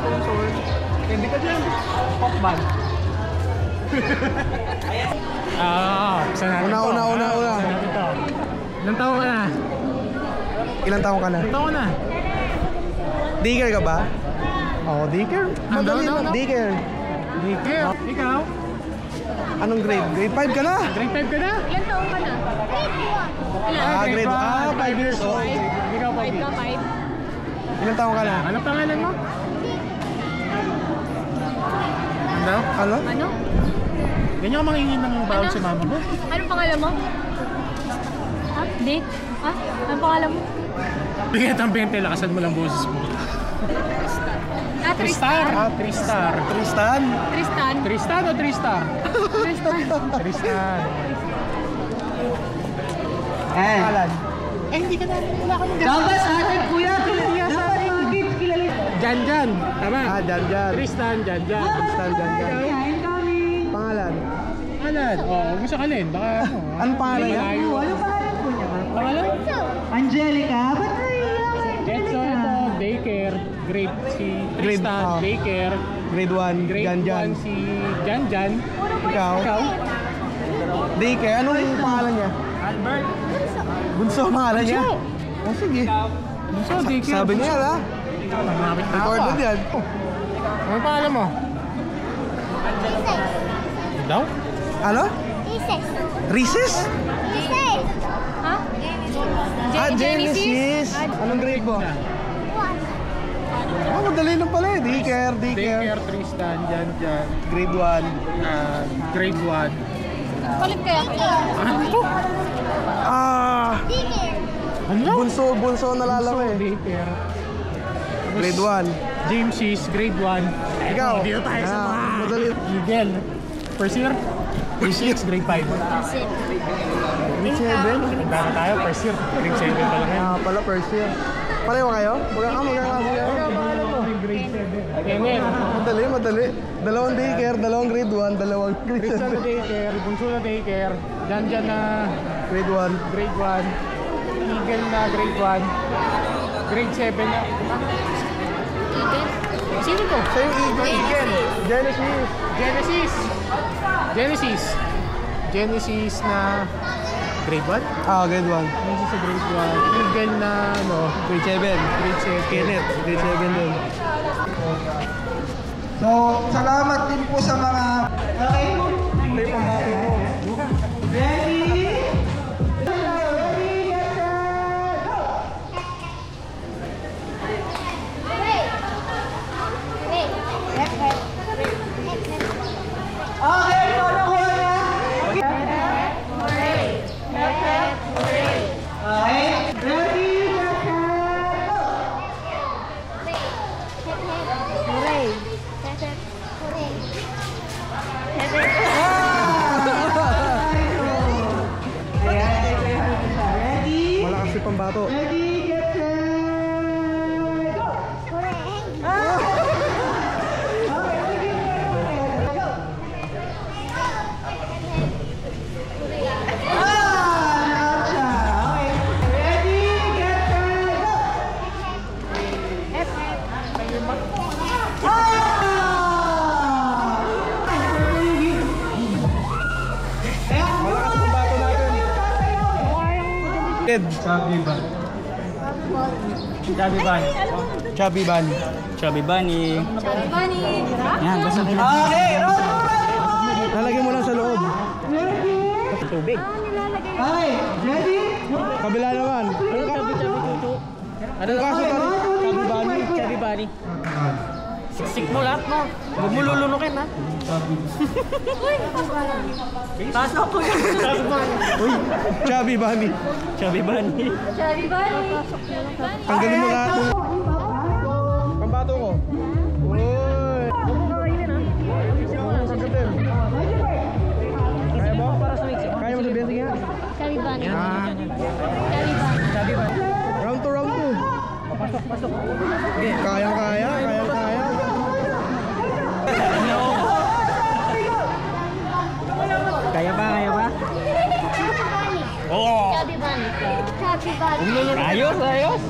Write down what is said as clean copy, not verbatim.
sponsor. Hindi ka dyan. Popbag. Una. Ilang taon ka na? Ilang taon ka na? Ilang taon na? Daycare ka ba? Oo, daycare. Madali lang, daycare. Daycare. Ikaw? Anong grade? Grade 5 ka na? Grade 5 ka na? Ilan taong ka na? Grade 5 years old. Ikaw pa, 5 ka, 5? Ilang taon ka na? Anong pangalan mo? Ano? Ano? Ano? Ganyan ka mangingin ng bawal sa mama mo? Anong pangalan mo? Ha? Hindi? Ha? Anong pangalan mo? Bigyan ang 20, lakasan mo lang boses mo. Tristan. Tristar. Tristan? Tristan. Tristan o Tristar? Tristan. Alan. Hindi ka na, wala ka nang Dapat sa atin, kuya. Dapat mga kids kilala. Jan. Tama. Jan. Tristan, Jan. Tristan, Jan. Incoming. Pangalan? Alan. Huwag mo sakalin. Baka ano. Anong pangalan niya? Ano pangalan po niya? Pangalan? Angelica. Ba't naiiyak si Jetso Angelica? ito. Daycare. Grade si Tristan. Daycare. Grade 1, Grade Jan. 1 si Jan. Ikaw? Daycare, anong pangalan niya? Albert. Bunso ang pangalan niya? Bunso. Oh, sige. Bunso, daycare. Sabi niya, ha? Recorded yan. Ano pangalan mo? Daw? Ano? Isis. Recess? Isis. Ha? Genesis. Anong grade mo? Madali lang pala eh. Daycare. Daycare, Tristan, Jan. Grade 1. Grade 1. Palit kaya ako. Ano to? Ano? Bunso na lalaki. Daycare. Grade 1. James is grade 1. Ikaw? Dito tayo sa mga. Madali. Miguel. First year? First year, grade 5. Grade 7? Nagdara tayo, first year. Grade 7 pa lang yan. Pala first year. Pareho kayo? Magkakasi kayo? Grade 7. Kenen. Madali. Dalawang daycare, dalawang grade 1, dalawang grade Tristan na 7. daycare, Bunso na daycare, Jan na Grade 1. grade 1, Eagle na grade 1, grade 7 na. Sino to? Sa'yo Eagle. Genesis. Genesis na grade 1? Grade 1. Genesis sa grade 1. Eagle na Grade 7. grade 7. Kenneth, grade 7 din. So, salamat din po sa mga... Okay? Ready? Okay, nakuha na. Okay, ready? Malakas si Pambato. Ready, get set, go! Chubby Bunny. Chubby Bunny. Yan, basta okay, Lalagyan mo lang sa loob. Tubig. okay, ready? Kabila naman. Ano kaso Chubby Bunny. Siksik mo lahat mo. Huwag mo lulunukin ha. Taas na po yan. Uy, Chubby Bunny. Tanggalin mo lahat. Pambato ko. Uy. Sagdatin. Kaya mo? Kaya mo sabihin? Sige nga. Chubby Bunny. Round 2. Pasok. Kaya. Kaya ba? Chubby Bunny. Ayos.